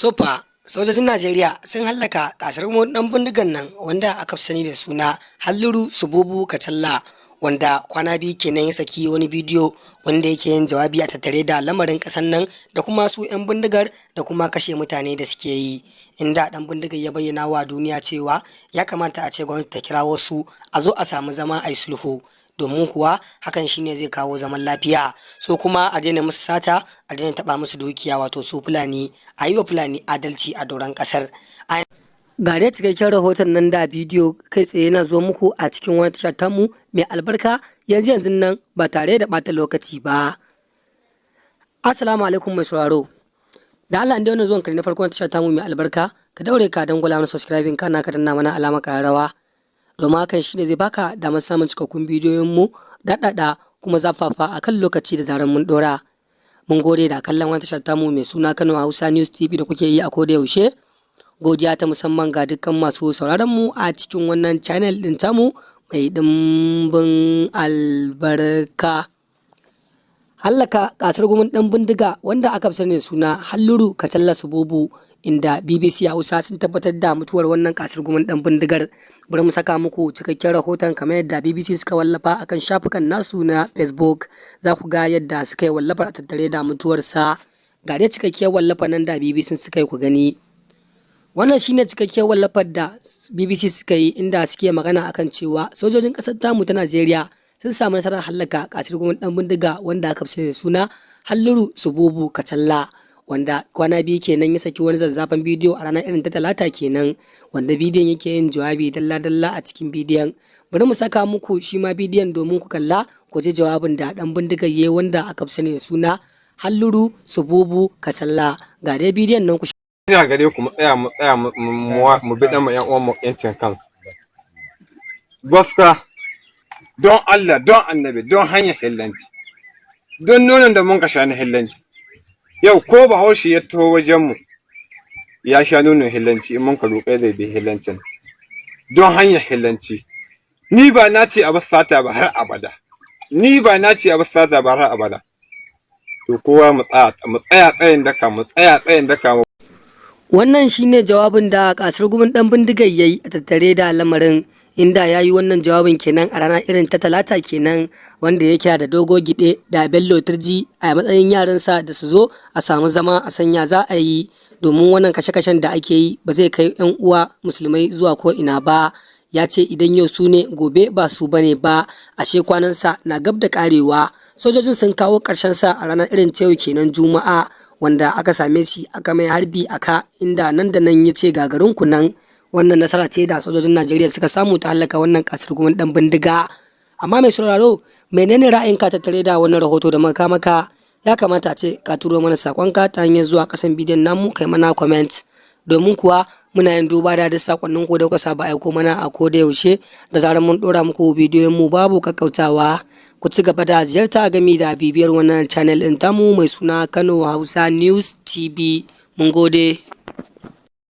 Tofa sojojin Najeriya sun hallaka kasar ɗan bindigan nan wanda aka fi sani da suna Halliru Sububu Kacalla, wanda kwana biyu kenan ya saki wani bidiyo wanda yake yin jawabi a tattare da lamarin ƙasar nan da kuma su 'yan bindigar da kuma kashe mutane da suke yi, inda ɗan bindigar ya bayyana wa duniya cewa ya kamata a ce gwamnati ta kira wasu a zo a samu zama a yi sulhu, domin kuwa hakan shine zai kawo zaman lafiya. So kuma a daina musu sata, a daina taba musu dukiya, wato su Fulani, a yi wa Fulani adalci a doron kasar. Ga dai cikakken rahoton nan da bidiyo kai tsaye na zo muku a cikin wani tashar tamu mai albarka yanzu nan ba tare da bata lokaci ba. Assalamu alaikum mai sauraro. Da Allah inda wannan zuwan ka na farkon tashar tamu mai albarka, ka daure ka dangwala mana subscribing kana ka danna mana alama karrawa. Domin hakan shine zai baka damar samun cikakkun bidiyoyin mu daɗaɗa kuma zafafa a kan lokaci da zaran mun ɗora. Mun gode da kallon wani tashar tamu mai suna Kano Hausa News TV da kuke yi a koda yaushe. Godiya ta musamman ga dukkan masu sauraron mu a cikin wannan channel ɗin tamu mai ɗimbin albarka. Hallaka kasar gumin ɗan bindiga wanda aka fi sani suna Halliru Kacalla Sububu, inda BBC Hausa sun tabbatar da mutuwar wannan kasar gumin ɗan bindigar. Bari mu saka muku cikakken rahoton kamar yadda BBC suka wallafa akan shafukan nasu na Facebook. Za ku ga yadda suka yi wallafar a tattare da mutuwarsa. Ga dai cikakkiyar wallafar nan da BBC suka yi ku gani. Wannan shine cikakkiyar wallafar da BBC suka yi, inda suke magana akan cewa sojojin ƙasar tamu ta Najeriya sun samu nasarar hallaka kasar gumin ɗan bindiga wanda aka fi sani da suna Halliru Sububu Kacalla, wanda kwana biyu kenan ya saki wani zazzafan bidiyo a ranar irin ta Talata kenan, wanda bidiyon yake yin jawabi dalla-dalla a cikin bidiyon. Bari mu saka muku shi ma bidiyon domin ku kalla ku ji jawabin da ɗan bindigar yayi wanda aka fi sani da suna Halliru Sububu Kacalla. Ga dai bidiyon nan ku ina gare ku mu tsaya mu bi dan mu yan uwan mu yancin kan gaskiya, don Allah, don Annabi, don hanyar hillanci, don nonon da mun ka sha na hillanci. Yau ko Bahaushe ya taho wajen mu ya sha nonon hillanci, in mun ka roƙe zai bi hillancin don hanyar hillanci. Ni ba na ce a bar sata ba har abada, ni ba na ce a bar sata ba har abada. To kowa mu tsaya tsayin daka, mu tsaya tsayin daka. Wannan shine jawabin da kasar gumin ɗan bindigar yayi a tattare da lamarin, inda ya yi wannan jawabin kenan a rana irin ta Talata kenan, wanda yake da Dogo Gide da Bello Turji a matsayin yaransa da su zo a samu zama a sanya za a yi, domin wannan kashe-kashen da ake yi ba zai kai 'yan uwa musulmai zuwa ko ina ba. Ya ce idan yau su ne gobe ba su bane ba, ashe kwanansa na gab da karewa. Sojojin sun kawo ƙarshen sa a ranar irin ta yau kenan Juma'a, wanda aka same shi aka mai harbi aka, inda nan da nan ya ce gagarin ku nan. Wannan nasara ce da sojojin Najeriya suka samu ta hallaka wannan kasar gumin ɗan bindiga. Amma mai sauraro, menene ra'ayinka tattare da wannan rahoto da muka maka? Ya kamata a ce ka turo mana sakonka ta hanyar zuwa kasan bidiyon namu kai mana comment, domin kuwa muna yin duba da sakonnin ku da kuka saba aiko mana a koda yaushe da zarar mun dora muku bidiyon mu babu kakkautawa. Ku ci gaba da ziyarta gami da bibiyar wannan channel ɗin tamu mai suna Kano Hausa News TV. Mun gode.